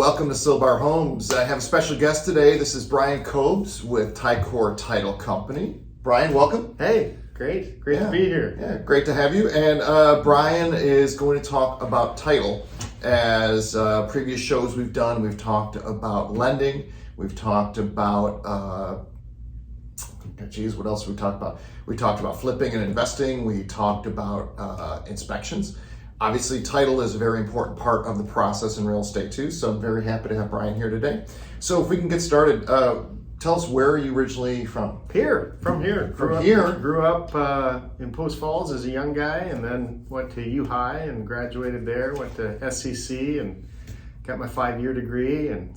welcome to Silbar Homes. I have a special guest today. This is Brian Cobes with Ticor Title Company. Brian, welcome. Hey, great to be here. Yeah, great to have you. And Brian is going to talk about title. As previous shows we've done, we've talked about lending. We've talked about, what else we talked about? We talked about flipping and investing. We talked about inspections. Obviously, title is a very important part of the process in real estate too, so I'm very happy to have Brian here today. So if we can get started, tell us, where are you originally from? From here. Grew up in Post Falls as a young guy, and then went to U High and graduated there. Went to SCC and got my 5-year degree, and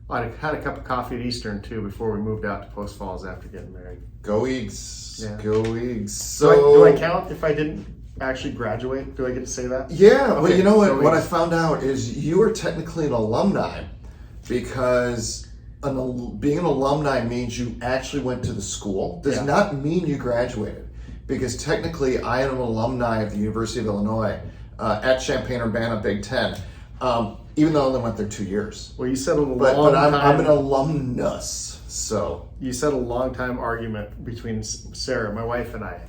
had a cup of coffee at Eastern too before we moved out to Post Falls after getting married. Go Eags. Yeah. Go Eags. So do I count if I didn't actually graduate? Do I get to say that? Yeah, okay. Well, you know what I Eags. found out is you are technically an alumni, because being an alumni means you actually went to the school. Does not mean you graduated, because technically I am an alumni of the University of Illinois at Champaign-Urbana Big Ten, even though I only went there 2 years. Well, you said I'm an alumnus. So you said a long time argument between Sarah, my wife, and I,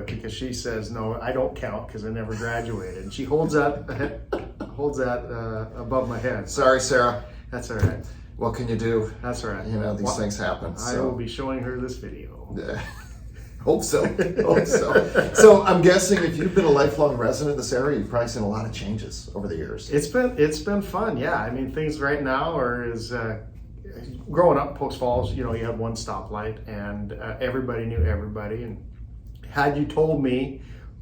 because she says, no, I don't count because I never graduated. And she holds that above my head. Sorry, Sarah. That's all right. What can you do? That's all right. You know, these things happen. I will be showing her this video. Hope so. So I'm guessing if you've been a lifelong resident of this area, you've probably seen a lot of changes over the years. It's been fun. Yeah. I mean, things right now growing up Post Falls, you had one stoplight, and everybody knew everybody. And had you told me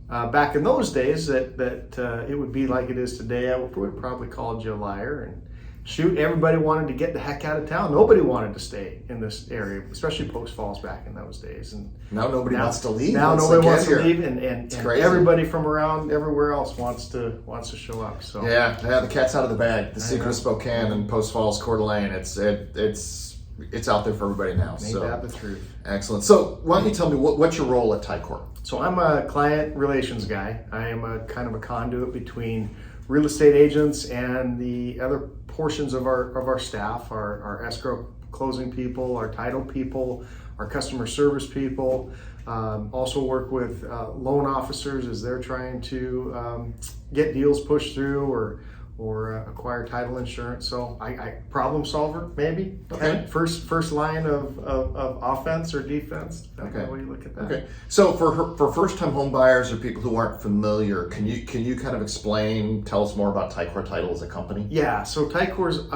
back in those days that it would be like it is today, I would have probably called you a liar. And shoot, everybody wanted to get the heck out of town. Nobody wanted to stay in this area, especially Post Falls back in those days. And now nobody wants to leave. Now nobody wants to leave, and everybody from around everywhere else wants to show up. So yeah, the cat's out of the bag. The secret of Spokane and Post Falls, Coeur d'Alene, it's out there for everybody now. Ain't that the truth? Excellent. So why don't you tell me what's your role at Ticor? So I'm a client relations guy. I am a kind of a conduit between real estate agents and the other portions of our staff, our escrow closing people, our title people, our customer service people. Also work with loan officers as they're trying to get deals pushed through or acquire title insurance. So I problem solver, maybe. Okay. First line of offense or defense. Okay. How do you look at that? Okay. So for first-time home buyers or people who aren't familiar, can you kind of tell us more about Ticor Title as a company? Yeah. So Ticor's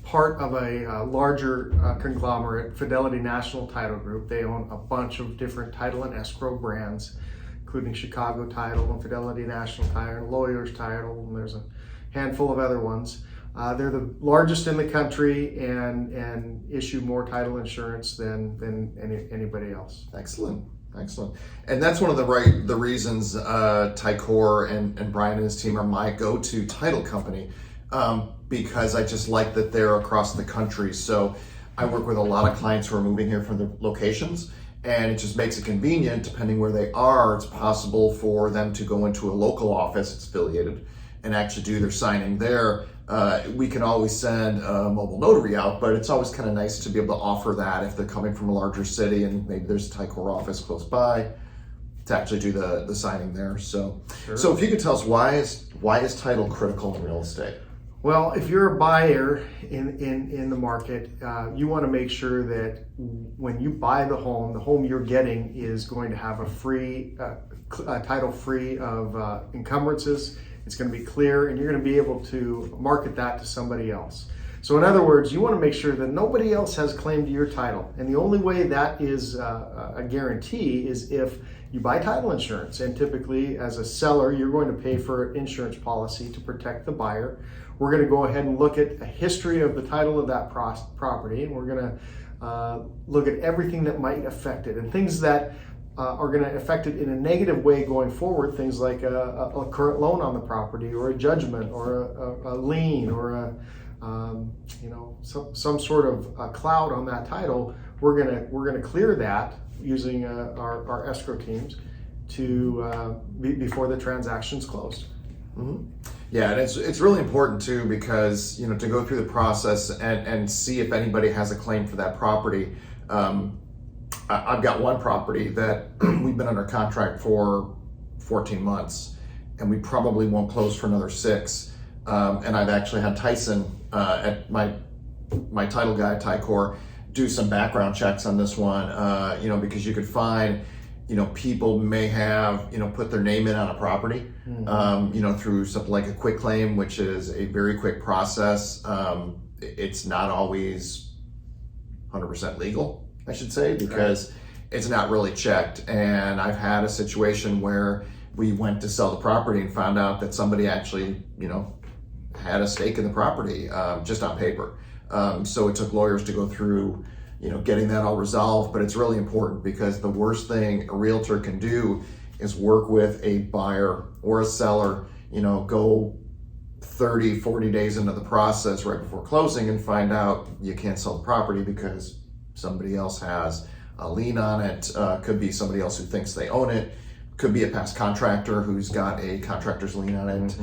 part of a larger conglomerate, Fidelity National Title Group. They own a bunch of different title and escrow brands, including Chicago Title and Fidelity National Title and Lawyers Title, and there's a handful of other ones. They're the largest in the country and issue more title insurance than anybody else. Excellent. And that's one of the reasons Ticor and Brian and his team are my go-to title company, because I just like that they're across the country. So I work with a lot of clients who are moving here from the locations, and it just makes it convenient. Depending where they are, it's possible for them to go into a local office that's affiliated and actually do their signing there. We can always send a mobile notary out, but it's always kind of nice to be able to offer that if they're coming from a larger city and maybe there's a Ticor office close by, to actually do the signing there. So, Sure. So if you could tell us, why is title critical in real estate? Well, if you're a buyer in the market, you want to make sure that when you buy the home you're getting is going to have a title free of encumbrances. It's going to be clear, and you're going to be able to market that to somebody else. So in other words, you want to make sure that nobody else has claim to your title. And the only way that is a guarantee is if you buy title insurance. And typically, as a seller, you're going to pay for an insurance policy to protect the buyer. We're going to go ahead and look at a history of the title of that property, and we're going to look at everything that might affect it, and things that are going to affect it in a negative way going forward. Things like a current loan on the property, or a judgment, or a lien, or some sort of cloud on that title. We're gonna clear that using our escrow teams to before the transaction's closed. Mm-hmm. Yeah, and it's really important too, because to go through the process and see if anybody has a claim for that property. I've got one property that we've been under contract for 14 months, and we probably won't close for another 6. And I've actually had Tyson at my title guy, Ticor, do some background checks on this one. Because you could find, people may have, put their name in on a property, through something like a quick claim, which is a very quick process. It's not always 100% legal, I should say, because it's not really checked. And I've had a situation where we went to sell the property and found out that somebody actually, had a stake in the property, just on paper. So it took lawyers to go through, getting that all resolved. But it's really important, because the worst thing a realtor can do is work with a buyer or a seller, go 30, 40 days into the process right before closing and find out you can't sell the property because somebody else has a lien on it. Could be somebody else who thinks they own it. Could be a past contractor who's got a contractor's lien on it.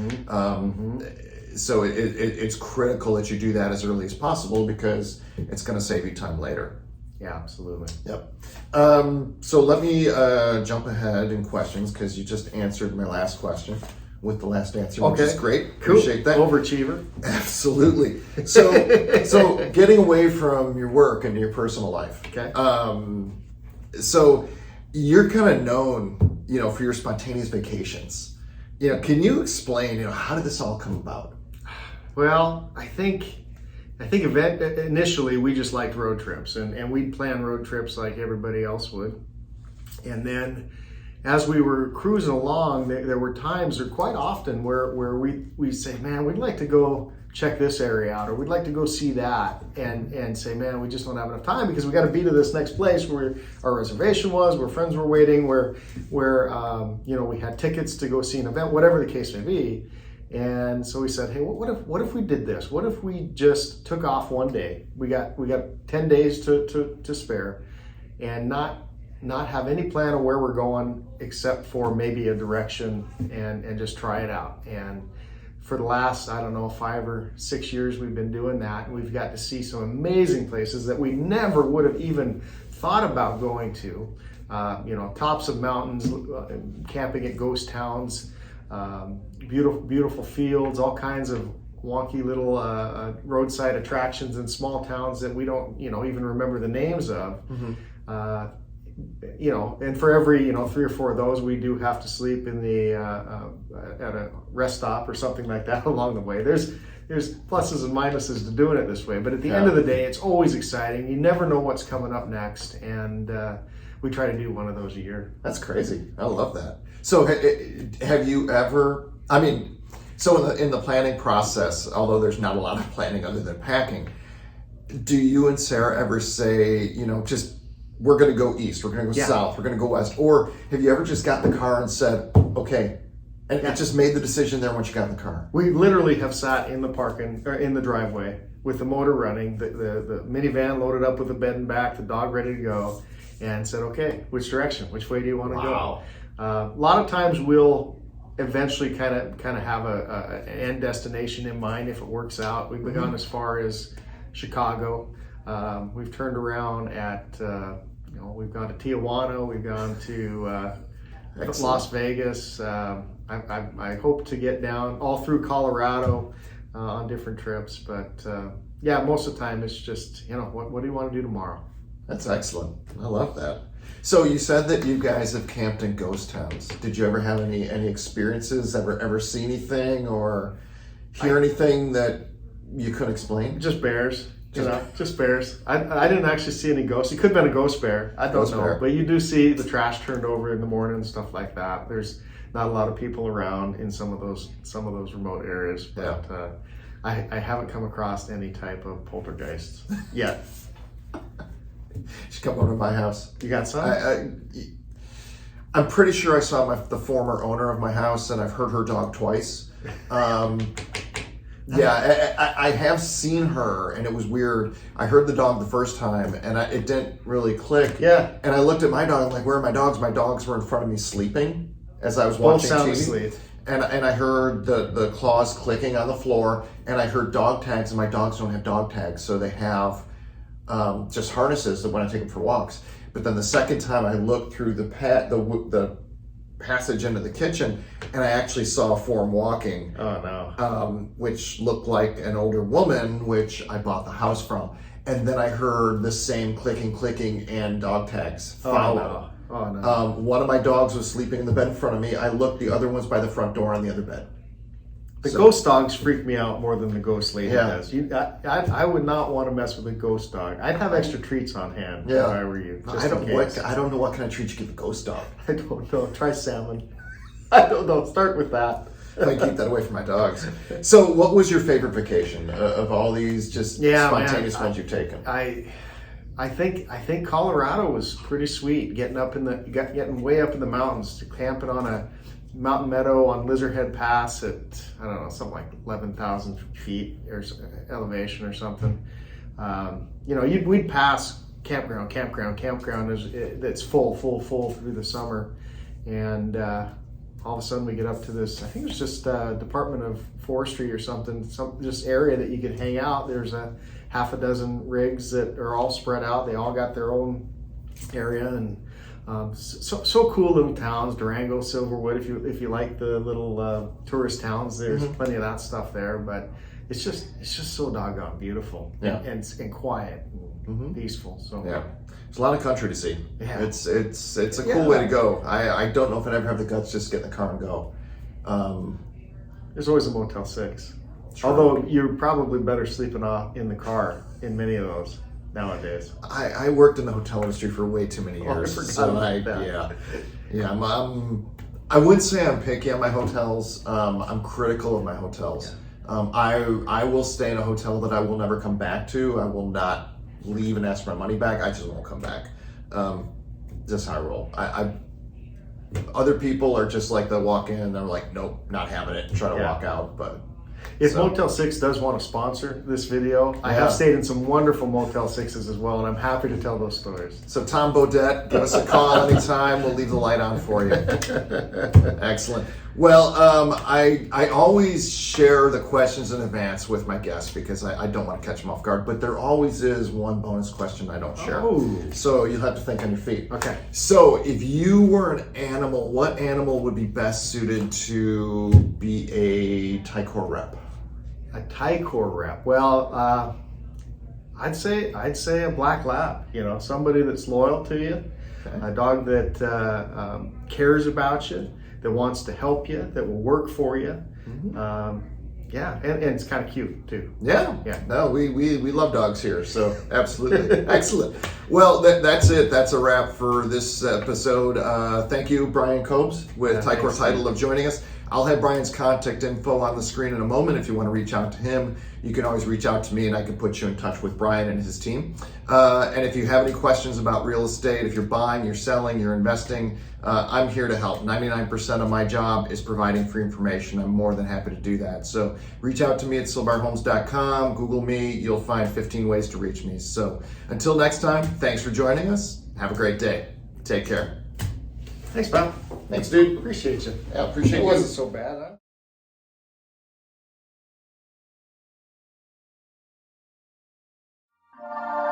So it's critical that you do that as early as possible, because it's going to save you time later. Yeah, absolutely. Yep. So let me jump ahead in questions, because you just answered my last question with the last answer, which is great. Cool. Appreciate that. Overachiever. Absolutely. So getting away from your work and your personal life. Okay. So you're kind of known, for your spontaneous vacations. Can you explain, how did this all come about? Well, I think initially we just liked road trips, and we'd plan road trips like everybody else would. And then as we were cruising along, there were times, or quite often, where we'd say, man, we'd like to go check this area out, or we'd like to go see that, and say, man, we just don't have enough time, because we got to be to this next place where our reservation was, where friends were waiting, where we had tickets to go see an event, whatever the case may be. And so we said, hey, what if we did this? What if we just took off one day? We got 10 days to spare, and not have any plan of where we're going, except for maybe a direction, and just try it out. And for the last, 5 or 6 years, we've been doing that, and we've got to see some amazing places that we never would have even thought about going to. Tops of mountains, camping at ghost towns, beautiful fields, all kinds of wonky little roadside attractions in small towns that we don't even remember the names of. And for every 3 or 4 of those, we do have to sleep in the at a rest stop or something like that along the way. There's pluses and minuses to doing it this way, but at the end of the day, it's always exciting. You never know what's coming up next, and we try to do one of those a year. That's crazy. I love that. So have you ever, so in the planning process, although there's not a lot of planning other than packing, do you and Sarah ever say, just, we're going to go east, we're going to go south, we're going to go west? Or have you ever just got in the car and said, okay, and just made the decision there once you got in the car? We literally have sat in the driveway with the motor running, the minivan loaded up with a bed and back, the dog ready to go, and said, okay, which direction? Which way do you want to go? A lot of times we'll eventually kind of have an end destination in mind if it works out. We've gone as far as Chicago. We've turned around at, we've gone to Tijuana, we've gone to Las Vegas. I hope to get down all through Colorado on different trips. But most of the time it's just, what do you want to do tomorrow? That's excellent. I love that. So you said that you guys have camped in ghost towns. Did you ever have any experiences, ever see anything or hear anything that you couldn't explain? Just bears. Just bears. I didn't actually see any ghosts. It could have been a ghost bear. I don't know. But you do see the trash turned over in the morning and stuff like that. There's not a lot of people around in some of those remote areas. But I haven't come across any type of poltergeists yet. She's come over to my house. You got some? I'm pretty sure I saw the former owner of my house, and I've heard her dog twice. I have seen her, and it was weird. I heard the dog the first time, and it didn't really click. Yeah. And I looked at my dog. I'm like, where are my dogs? My dogs were in front of me sleeping as I was watching TV. Asleep. and I heard the claws clicking on the floor, and I heard dog tags, and my dogs don't have dog tags, so they have just harnesses that when I take them for walks. But then the second time I looked through the passage into the kitchen, and I actually saw a form walking. Oh no! Which looked like an older woman, which I bought the house from. And then I heard the same clicking, and dog tags follow. Oh no! One of my dogs was sleeping in the bed in front of me. I looked, the other one's by the front door on the other bed. The ghost dogs freak me out more than the ghost lady Yeah. does. I would not want to mess with a ghost dog. I'd have extra treats on hand if I were you. Just I don't in case. I don't know what kind of treat you give a ghost dog. I don't know. Try salmon. I don't know. Start with that. I keep that away from my dogs. So, what was your favorite vacation of all these just spontaneous ones you've taken? I think Colorado was pretty sweet. Getting way up in the mountains, camping on a mountain meadow on Lizardhead Pass at, I don't know, something like 11,000 feet or elevation or something. We'd pass campground that's full through the summer, and all of a sudden we get up to this, I think it was just Department of Forestry or something, just area that you could hang out. There's a half a dozen rigs that are all spread out. They all got their own area, and so cool little towns. Durango, Silverwood, if you like the little tourist towns, there's plenty of that stuff there. But it's just so doggone beautiful, and quiet and peaceful. So yeah, there's a lot of country to see. Yeah. It's a cool way to go. I don't know if I'd ever have the guts just to get in the car and go. There's always a Motel 6. True. Although you're probably better sleeping off in the car in many of those nowadays. I worked in the hotel industry for way too many years. I forgot about that. I wouldn't say I'm picky on my hotels. I'm critical of my hotels. I will stay in a hotel that I will never come back to. I will not leave and ask for my money back. I just won't come back. Just how I roll. Other people are just like, they'll walk in and they're like, nope, not having it, and try to walk out. But if Motel 6 does want to sponsor this video, I have stayed in some wonderful Motel 6s as well, and I'm happy to tell those stories. So Tom Bodette, give us a call anytime. We'll leave the light on for you. Excellent. Well, I always share the questions in advance with my guests because I don't want to catch them off guard, but there always is one bonus question I don't share. Oh. So you'll have to think on your feet. Okay. So if you were an animal, what animal would be best suited to be a Ticor rep? A Ticor rep. Well, I'd say a black lab. Somebody that's loyal to you, a dog that cares about you, that wants to help you, that will work for you. And it's kind of cute too. Yeah. No, we love dogs here, so absolutely. Excellent. Well, that's it. That's a wrap for this episode. Thank you, Brian Cobes with Ticor Title, of joining us. I'll have Brian's contact info on the screen in a moment. If you want to reach out to him, you can always reach out to me and I can put you in touch with Brian and his team. And if you have any questions about real estate, if you're buying, you're selling, you're investing, I'm here to help. 99% of my job is providing free information. I'm more than happy to do that. So reach out to me at silbarhomes.com, Google me, you'll find 15 ways to reach me. So until next time, thanks for joining us. Have a great day. Take care. Thanks, pal. Thanks, dude. Appreciate you. Yeah, appreciate It you. wasn't so bad, huh?